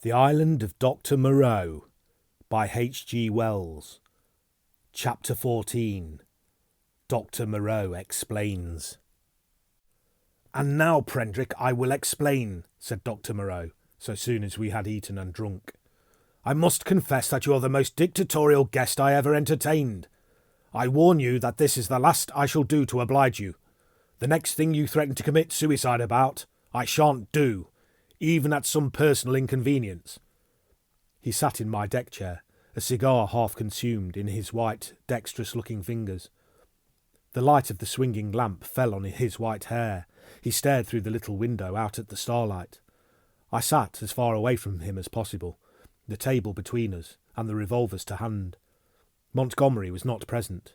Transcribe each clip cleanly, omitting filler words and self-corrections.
The Island of Dr. Moreau by H.G. Wells. Chapter 14. Dr. Moreau Explains. "And now, Prendrick, I will explain," said Dr. Moreau, so soon as we had eaten and drunk. "I must confess that you are the most dictatorial guest I ever entertained. I warn you that this is the last I shall do to oblige you. The next thing you threaten to commit suicide about, I shan't do, even at some personal inconvenience." He sat in my deck chair, a cigar half consumed in his white, dexterous-looking fingers. The light of the swinging lamp fell on his white hair. He stared through the little window out at the starlight. I sat as far away from him as possible, the table between us, and the revolvers to hand. Montgomery was not present.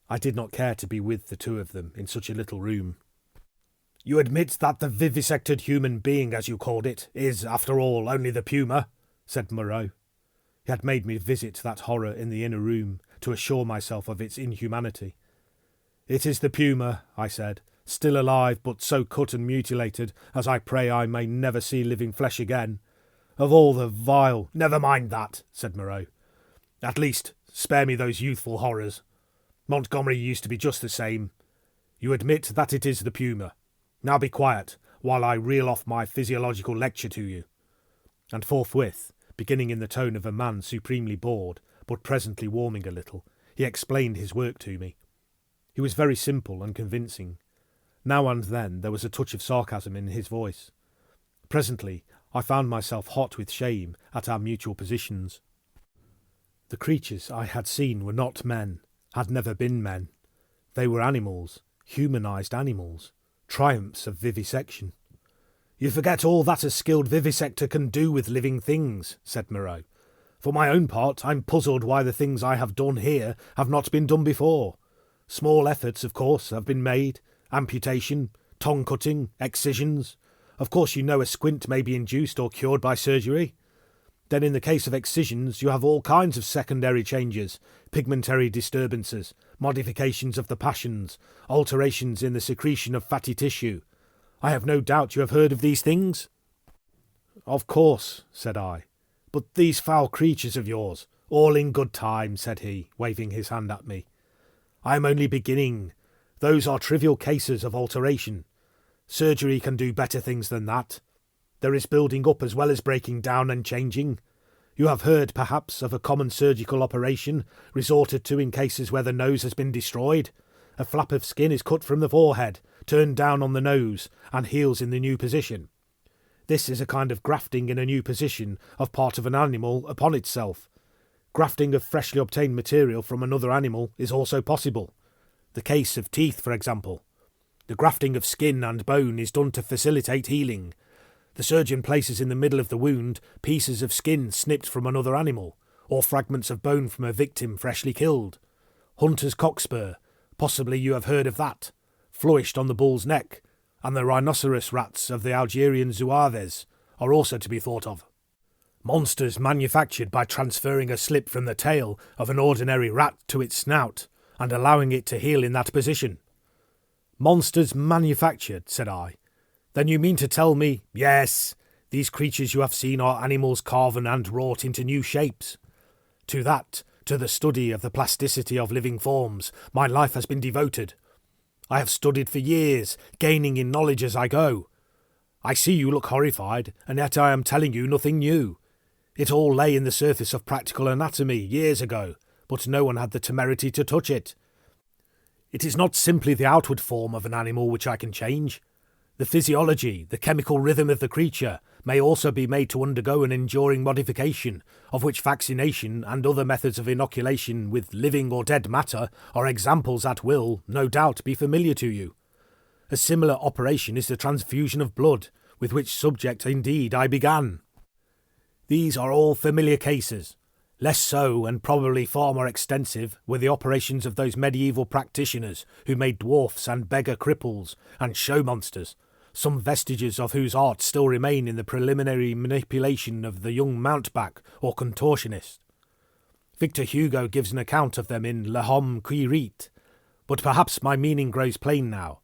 I did not care to be with the two of them in such a little room. "You admit that the vivisected human being, as you called it, is, after all, only the puma?" said Moreau. He had made me visit that horror in the inner room to assure myself of its inhumanity. "It is the puma," I said, "still alive, but so cut and mutilated as I pray I may never see living flesh again. Of all the vile—" "Never mind that," said Moreau. "At least, spare me those youthful horrors. Montgomery used to be just the same. You admit that it is the puma. Now be quiet, while I reel off my physiological lecture to you." And forthwith, beginning in the tone of a man supremely bored, but presently warming a little, he explained his work to me. He was very simple and convincing. Now and then there was a touch of sarcasm in his voice. Presently I found myself hot with shame at our mutual positions. The creatures I had seen were not men, had never been men. They were animals, humanized animals, triumphs of vivisection. "You forget all that a skilled vivisector can do with living things," said Moreau. "For my own part, I'm puzzled why the things I have done here have not been done before. Small efforts, of course, have been made. Amputation, tongue-cutting, excisions. Of course you know a squint may be induced or cured by surgery. Then in the case of excisions you have all kinds of secondary changes, pigmentary disturbances, modifications of the passions, alterations in the secretion of fatty tissue. I have no doubt you have heard of these things?" "Of course," said I. "But these foul creatures of yours—" "All in good time," said he, waving his hand at me. "I am only beginning. Those are trivial cases of alteration. Surgery can do better things than that. There is building up as well as breaking down and changing. You have heard, perhaps, of a common surgical operation resorted to in cases where the nose has been destroyed. A flap of skin is cut from the forehead, turned down on the nose, and heals in the new position. This is a kind of grafting in a new position of part of an animal upon itself. Grafting of freshly obtained material from another animal is also possible. The case of teeth, for example. The grafting of skin and bone is done to facilitate healing. The surgeon places in the middle of the wound pieces of skin snipped from another animal, or fragments of bone from a victim freshly killed. Hunter's cockspur, possibly you have heard of that, flourished on the bull's neck, and the rhinoceros rats of the Algerian zouaves are also to be thought of. Monsters manufactured by transferring a slip from the tail of an ordinary rat to its snout, and allowing it to heal in that position." "Monsters manufactured," said I. "Then you mean to tell me—" "Yes, these creatures you have seen are animals carven and wrought into new shapes. To that, to the study of the plasticity of living forms, my life has been devoted. I have studied for years, gaining in knowledge as I go. I see you look horrified, and yet I am telling you nothing new. It all lay in the surface of practical anatomy years ago, but no one had the temerity to touch it. It is not simply the outward form of an animal which I can change. The physiology, the chemical rhythm of the creature may also be made to undergo an enduring modification, of which vaccination and other methods of inoculation with living or dead matter are examples that will, no doubt, be familiar to you. A similar operation is the transfusion of blood, with which subject indeed I began. These are all familiar cases. Less so, and probably far more extensive, were the operations of those medieval practitioners who made dwarfs and beggar cripples and show monsters, some vestiges of whose art still remain in the preliminary manipulation of the young mountebank or contortionist. Victor Hugo gives an account of them in L'Homme qui rit, but perhaps my meaning grows plain now.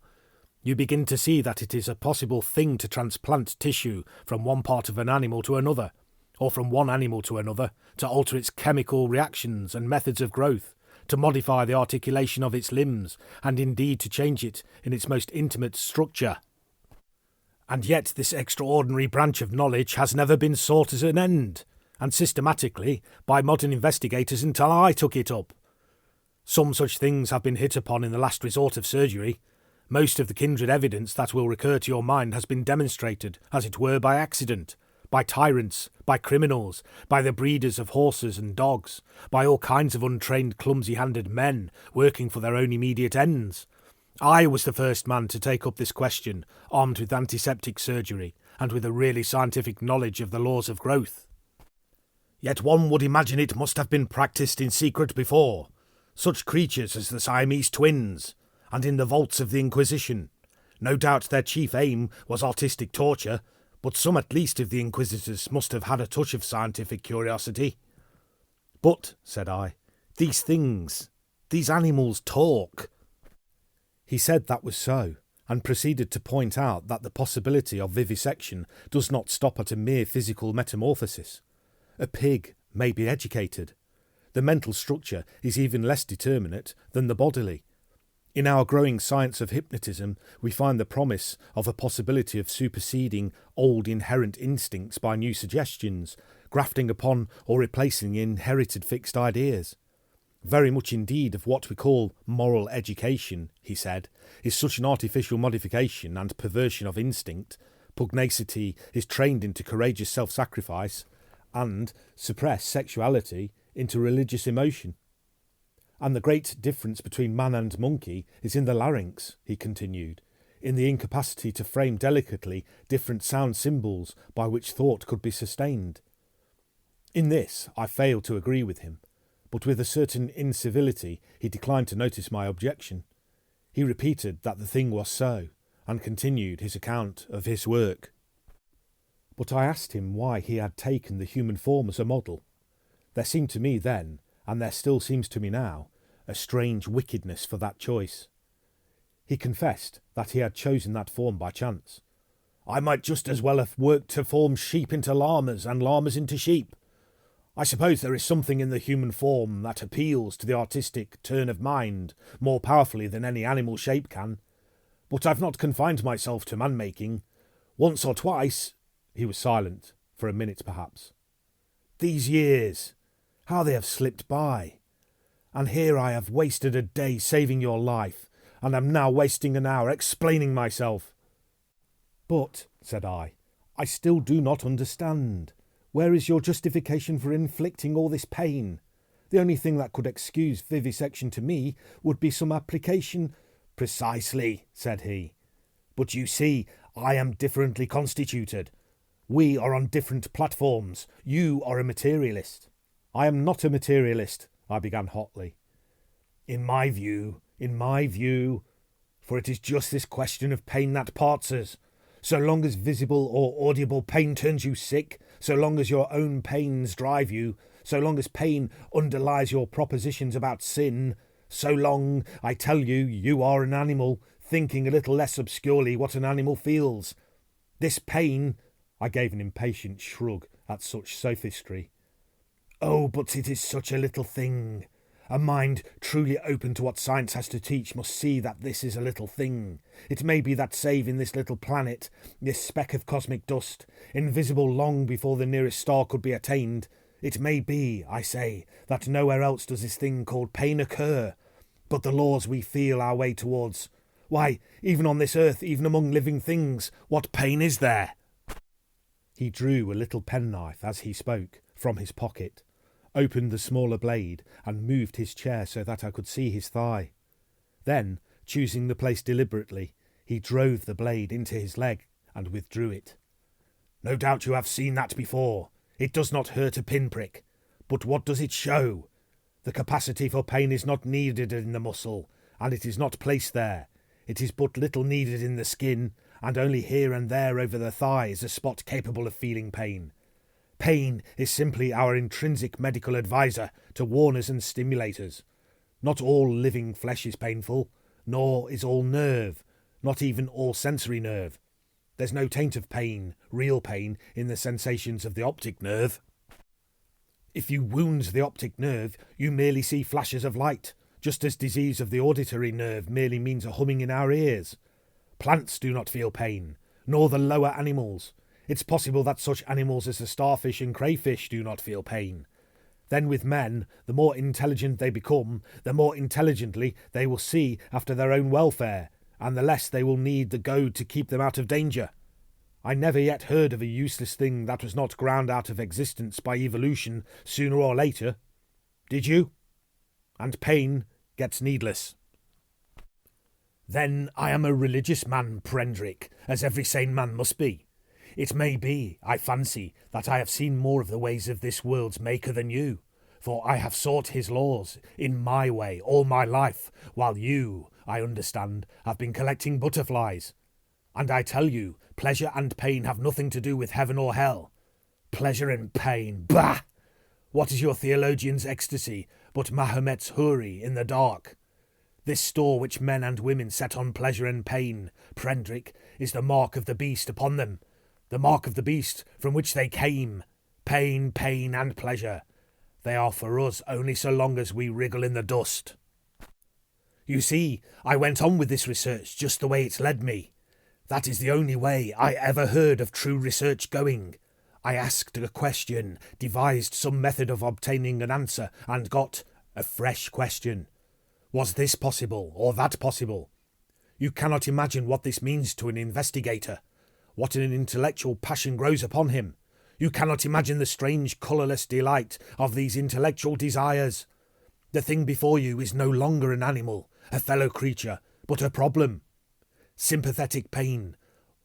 You begin to see that it is a possible thing to transplant tissue from one part of an animal to another, or from one animal to another, to alter its chemical reactions and methods of growth, to modify the articulation of its limbs, and indeed to change it in its most intimate structure. And yet this extraordinary branch of knowledge has never been sought as an end, and systematically, by modern investigators until I took it up. Some such things have been hit upon in the last resort of surgery. Most of the kindred evidence that will recur to your mind has been demonstrated, as it were, by accident, by tyrants, by criminals, by the breeders of horses and dogs, by all kinds of untrained, clumsy-handed men working for their own immediate ends. I was the first man to take up this question, armed with antiseptic surgery, and with a really scientific knowledge of the laws of growth. Yet one would imagine it must have been practised in secret before. Such creatures as the Siamese twins, and in the vaults of the Inquisition. No doubt their chief aim was artistic torture, but some at least of the Inquisitors must have had a touch of scientific curiosity. But, said I, these things, these animals talk. He said that was so, and proceeded to point out that the possibility of vivisection does not stop at a mere physical metamorphosis. A pig may be educated. The mental structure is even less determinate than the bodily. In our growing science of hypnotism, we find the promise of a possibility of superseding old inherent instincts by new suggestions, grafting upon or replacing inherited fixed ideas. Very much indeed of what we call moral education, he said, is such an artificial modification and perversion of instinct. Pugnacity is trained into courageous self-sacrifice, and suppressed sexuality into religious emotion. And the great difference between man and monkey is in the larynx, he continued, in the incapacity to frame delicately different sound symbols by which thought could be sustained. In this I failed to agree with him, but with a certain incivility he declined to notice my objection. He repeated that the thing was so, and continued his account of his work. But I asked him why he had taken the human form as a model. There seemed to me then, and there still seems to me now, a strange wickedness for that choice. He confessed that he had chosen that form by chance. I might just as well have worked to form sheep into llamas and llamas into sheep. I suppose there is something in the human form that appeals to the artistic turn of mind more powerfully than any animal shape can. But I've not confined myself to man-making. Once or twice— he was silent, for a minute perhaps. These years, how they have slipped by. And here I have wasted a day saving your life, and am now wasting an hour explaining myself. But, said I still do not understand. Where is your justification for inflicting all this pain? The only thing that could excuse vivisection to me would be some application— Precisely, said he. But you see, I am differently constituted. We are on different platforms. You are a materialist. I am not a materialist, I began hotly. In my view, for it is just this question of pain that parts us. So long as visible or audible pain turns you sick, so long as your own pains drive you, so long as pain underlies your propositions about sin, so long, I tell you, you are an animal, thinking a little less obscurely what an animal feels. This pain— I gave an impatient shrug at such sophistry. Oh, but it is such a little thing. A mind truly open to what science has to teach must see that this is a little thing. It may be that save in this little planet, this speck of cosmic dust, invisible long before the nearest star could be attained, it may be, I say, that nowhere else does this thing called pain occur. But the laws we feel our way towards— why, even on this earth, even among living things, what pain is there? He drew a little penknife as he spoke from his pocket, opened the smaller blade, and moved his chair so that I could see his thigh. Then, choosing the place deliberately, he drove the blade into his leg and withdrew it. No doubt you have seen that before. It does not hurt a pinprick. But what does it show? The capacity for pain is not needed in the muscle, and it is not placed there. It is but little needed in the skin, and only here and there over the thigh is a spot capable of feeling pain. Pain is simply our intrinsic medical adviser to warn us and stimulate us. Not all living flesh is painful, nor is all nerve, not even all sensory nerve. There's no taint of pain, real pain, in the sensations of the optic nerve. If you wound the optic nerve, you merely see flashes of light, just as disease of the auditory nerve merely means a humming in our ears. Plants do not feel pain, nor the lower animals. It's possible that such animals as the starfish and crayfish do not feel pain. Then with men, the more intelligent they become, the more intelligently they will see after their own welfare, and the less they will need the goad to keep them out of danger. I never yet heard of a useless thing that was not ground out of existence by evolution sooner or later. Did you? And pain gets needless. Then I am a religious man, Prendrick, as every sane man must be. It may be, I fancy, that I have seen more of the ways of this world's maker than you, for I have sought his laws in my way all my life, while you, I understand, have been collecting butterflies. And I tell you, pleasure and pain have nothing to do with heaven or hell. Pleasure and pain, bah! What is your theologian's ecstasy but Mahomet's houri in the dark? This store which men and women set on pleasure and pain, Prendrick, is the mark of the beast upon them, the mark of the beast from which they came. Pain, pain, and pleasure. They are for us only so long as we wriggle in the dust. You see, I went on with this research just the way it's led me. That is the only way I ever heard of true research going. I asked a question, devised some method of obtaining an answer, and got a fresh question. Was this possible, or that possible? You cannot imagine what this means to an investigator, what an intellectual passion grows upon him. You cannot imagine the strange colourless delight of these intellectual desires. The thing before you is no longer an animal, a fellow creature, but a problem. Sympathetic pain.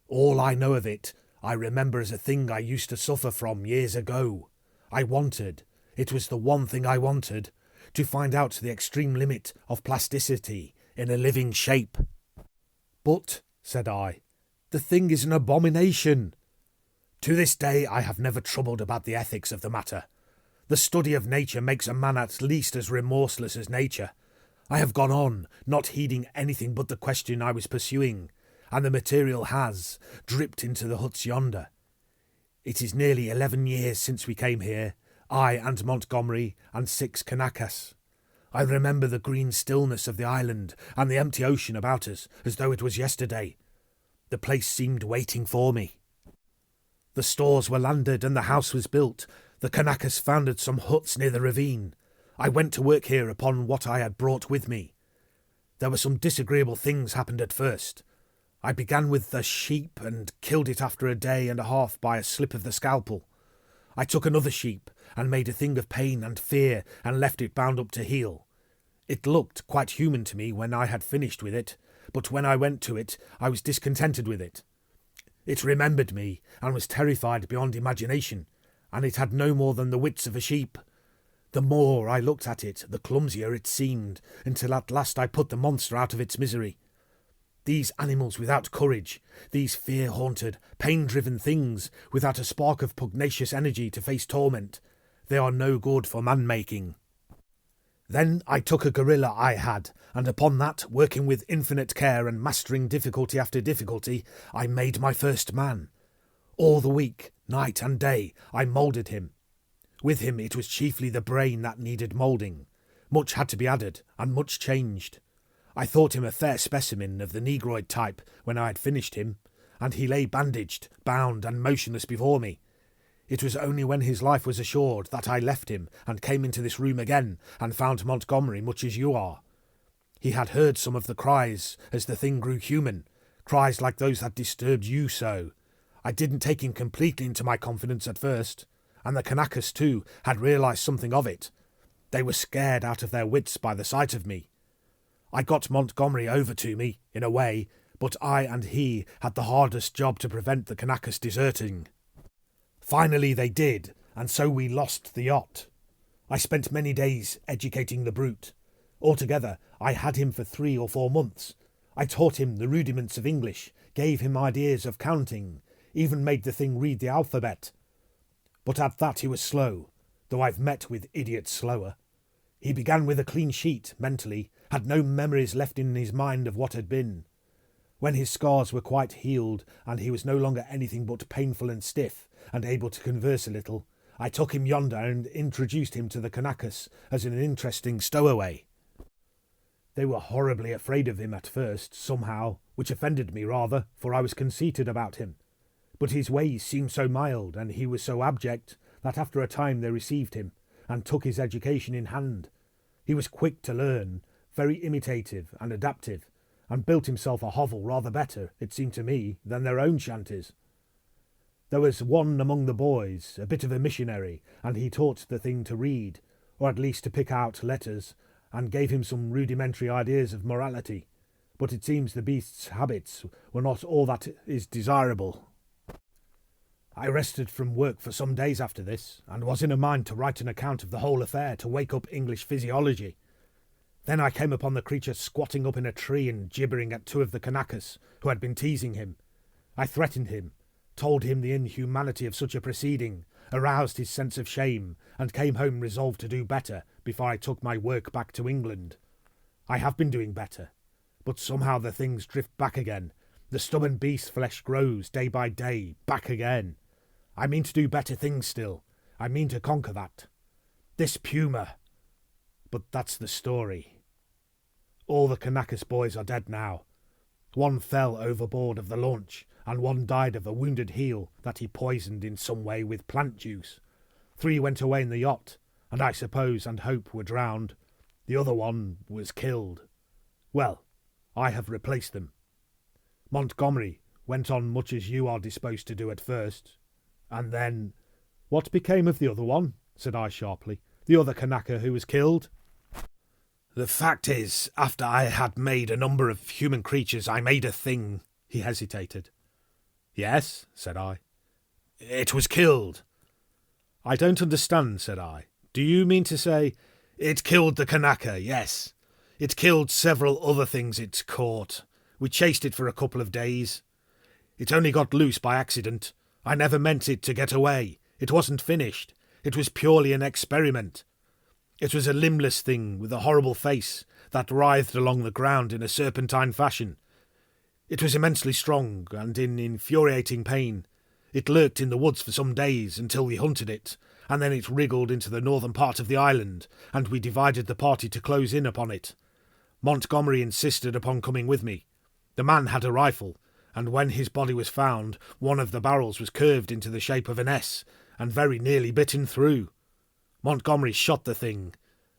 All I know of it, I remember as a thing I used to suffer from years ago. I wanted, it was the one thing I wanted, to find out the extreme limit of plasticity in a living shape. But, said I, the thing is an abomination. To this day I have never troubled about the ethics of the matter. The study of nature makes a man at least as remorseless as nature. I have gone on, not heeding anything but the question I was pursuing, and the material has dripped into the huts yonder. It is nearly 11 years since we came here, I and Montgomery and 6 Kanakas. I remember the green stillness of the island and the empty ocean about us as though it was yesterday. The place seemed waiting for me. The stores were landed and the house was built. The Kanakas founded some huts near the ravine. I went to work here upon what I had brought with me. There were some disagreeable things happened at first. I began with the sheep and killed it after a day and a half by a slip of the scalpel. I took another sheep and made a thing of pain and fear and left it bound up to heal. It looked quite human to me when I had finished with it, but when I went to it I was discontented with it. It remembered me and was terrified beyond imagination, and it had no more than the wits of a sheep. The more I looked at it, the clumsier it seemed, until at last I put the monster out of its misery. These animals without courage, these fear-haunted, pain-driven things, without a spark of pugnacious energy to face torment, they are no good for man-making. Then I took a gorilla I had, and upon that, working with infinite care and mastering difficulty after difficulty, I made my first man. All the week, night and day, I moulded him. With him it was chiefly the brain that needed moulding. Much had to be added, and much changed. I thought him a fair specimen of the negroid type when I had finished him, and he lay bandaged, bound, and motionless before me. It was only when his life was assured that I left him and came into this room again and found Montgomery much as you are. He had heard some of the cries as the thing grew human, cries like those that disturbed you so. I didn't take him completely into my confidence at first, and the Kanakas too had realised something of it. They were scared out of their wits by the sight of me. I got Montgomery over to me, in a way, but I and he had the hardest job to prevent the Kanakas deserting. Finally they did, and so we lost the yacht. I spent many days educating the brute. Altogether, I had him for 3 or 4 months. I taught him the rudiments of English, gave him ideas of counting, even made the thing read the alphabet. But at that he was slow, though I've met with idiots slower. He began with a clean sheet, mentally, had no memories left in his mind of what had been. When his scars were quite healed, and he was no longer anything but painful and stiff, and able to converse a little, I took him yonder and introduced him to the Kanakas as an interesting stowaway. They were horribly afraid of him at first, somehow, which offended me rather, for I was conceited about him. But his ways seemed so mild, and he was so abject, that after a time they received him, and took his education in hand. He was quick to learn, very imitative and adaptive, and built himself a hovel rather better, it seemed to me, than their own shanties. There was one among the boys, a bit of a missionary, and he taught the thing to read, or at least to pick out letters, and gave him some rudimentary ideas of morality. But it seems the beast's habits were not all that is desirable. I rested from work for some days after this, and was in a mind to write an account of the whole affair to wake up English physiology. Then I came upon the creature squatting up in a tree and gibbering at two of the Kanakas who had been teasing him. I threatened him, told him the inhumanity of such a proceeding, aroused his sense of shame, and came home resolved to do better before I took my work back to England. I have been doing better, but somehow the things drift back again. The stubborn beast's flesh grows day by day, back again. I mean to do better things still. I mean to conquer that. This puma. But that's the story. All the Kanakas boys are dead now. One fell overboard of the launch, and one died of a wounded heel that he poisoned in some way with plant juice. 3 went away in the yacht, and I suppose and hope were drowned. The other one was killed. Well, I have replaced them. Montgomery went on much as you are disposed to do at first. And then... What became of the other one? Said I sharply. The other Kanaka who was killed? The fact is, after I had made a number of human creatures, I made a thing. He hesitated. Yes, said I. It was killed. I don't understand, said I. Do you mean to say... It killed the Kanaka, yes. It killed several other things it caught. We chased it for a couple of days. It only got loose by accident. I never meant it to get away. It wasn't finished. It was purely an experiment. It was a limbless thing with a horrible face that writhed along the ground in a serpentine fashion. It was immensely strong and in infuriating pain. It lurked in the woods for some days until we hunted it, and then it wriggled into the northern part of the island, and we divided the party to close in upon it. Montgomery insisted upon coming with me. The man had a rifle, and when his body was found, one of the barrels was curved into the shape of an S, and very nearly bitten through. Montgomery shot the thing.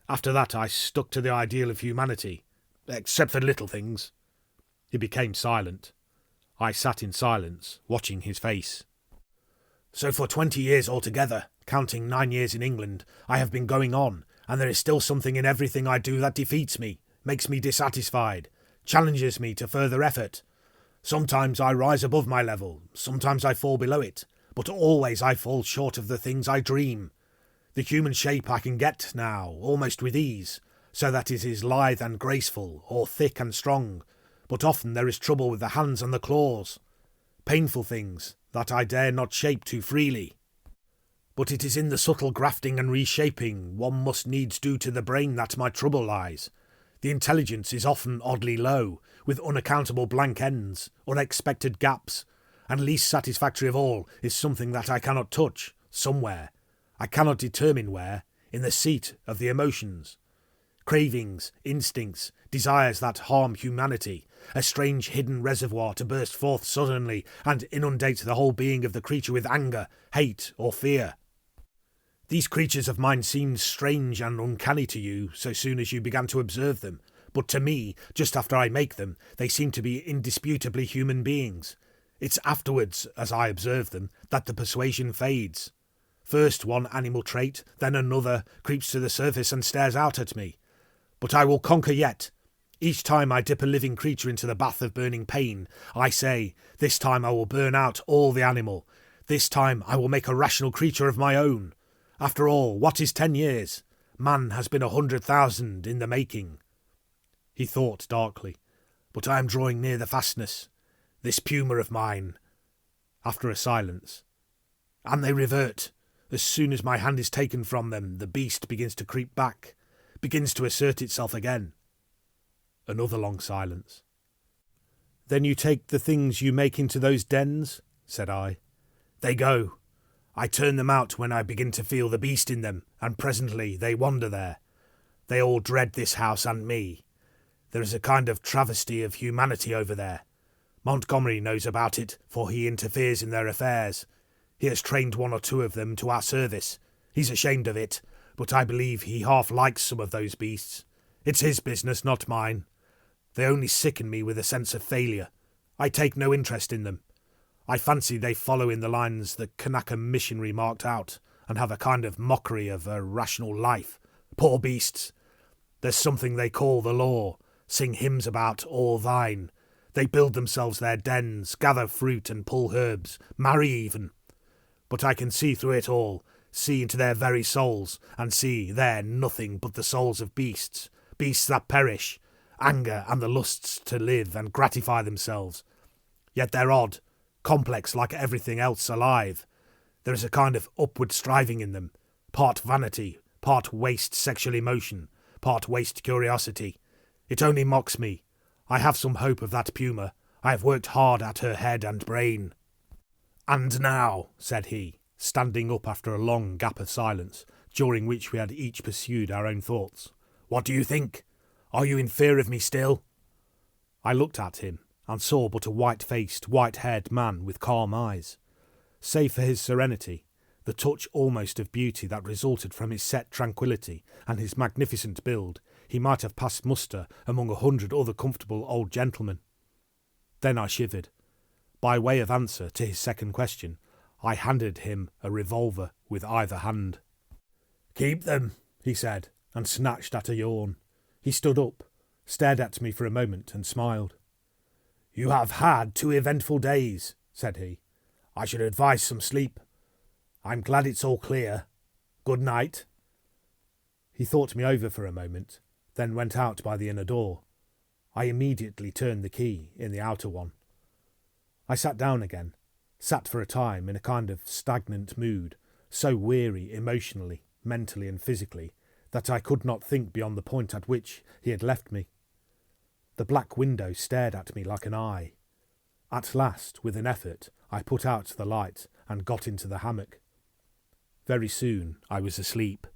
After that I stuck to the ideal of humanity, except for little things. He became silent. I sat in silence, watching his face. So for 20 years altogether, counting 9 years in England, I have been going on, and there is still something in everything I do that defeats me, makes me dissatisfied, challenges me to further effort. Sometimes I rise above my level, sometimes I fall below it, but always I fall short of the things I dream. The human shape I can get now, almost with ease, so that it is lithe and graceful, or thick and strong, but often there is trouble with the hands and the claws. Painful things that I dare not shape too freely. But it is in the subtle grafting and reshaping one must needs do to the brain that my trouble lies. The intelligence is often oddly low, with unaccountable blank ends, unexpected gaps, and least satisfactory of all is something that I cannot touch, somewhere. I cannot determine where, in the seat of the emotions. Cravings, instincts, desires that harm humanity, a strange hidden reservoir to burst forth suddenly and inundate the whole being of the creature with anger, hate, or fear. These creatures of mine seemed strange and uncanny to you so soon as you began to observe them, but to me, just after I make them, they seem to be indisputably human beings. It's afterwards, as I observe them, that the persuasion fades. First one animal trait, then another, creeps to the surface and stares out at me. But I will conquer yet. Each time I dip a living creature into the bath of burning pain, I say, this time I will burn out all the animal. This time I will make a rational creature of my own. After all, what is 10 years? Man has been 100,000 in the making. He thought darkly. But I am drawing near the fastness. This puma of mine. After a silence. And they revert. As soon as my hand is taken from them, the beast begins to creep back, begins to assert itself again. Another long silence. Then you take the things you make into those dens? Said I. They go. I turn them out when I begin to feel the beast in them, and presently they wander there. They all dread this house and me. There is a kind of travesty of humanity over there. Montgomery knows about it, for he interferes in their affairs. He has trained one or two of them to our service. He's ashamed of it, but I believe he half likes some of those beasts. It's his business, not mine. They only sicken me with a sense of failure. I take no interest in them. I fancy they follow in the lines the Kanaka missionary marked out, and have a kind of mockery of a rational life. Poor beasts! There's something they call the law, sing hymns about all thine. They build themselves their dens, gather fruit and pull herbs, marry even. But I can see through it all, see into their very souls, and see there nothing but the souls of beasts, beasts that perish, anger and the lusts to live and gratify themselves. Yet they're odd, complex like everything else alive. There is a kind of upward striving in them, part vanity, part waste sexual emotion, part waste curiosity. It only mocks me. I have some hope of that puma. I have worked hard at her head and brain. And now, said he, standing up after a long gap of silence, during which we had each pursued our own thoughts, what do you think? Are you in fear of me still? I looked at him, and saw but a white-faced, white-haired man with calm eyes. Save for his serenity, the touch almost of beauty that resulted from his set tranquillity and his magnificent build, he might have passed muster among 100 other comfortable old gentlemen. Then I shivered. By way of answer to his second question, I handed him a revolver with either hand. Keep them, he said, and snatched at a yawn. He stood up, stared at me for a moment, and smiled. You have had 2 eventful days, said he. I should advise some sleep. I'm glad it's all clear. Good night. He thought me over for a moment, then went out by the inner door. I immediately turned the key in the outer one. I sat down again, sat for a time in a kind of stagnant mood, so weary emotionally, mentally and physically, that I could not think beyond the point at which he had left me. The black window stared at me like an eye. At last, with an effort, I put out the light and got into the hammock. Very soon I was asleep.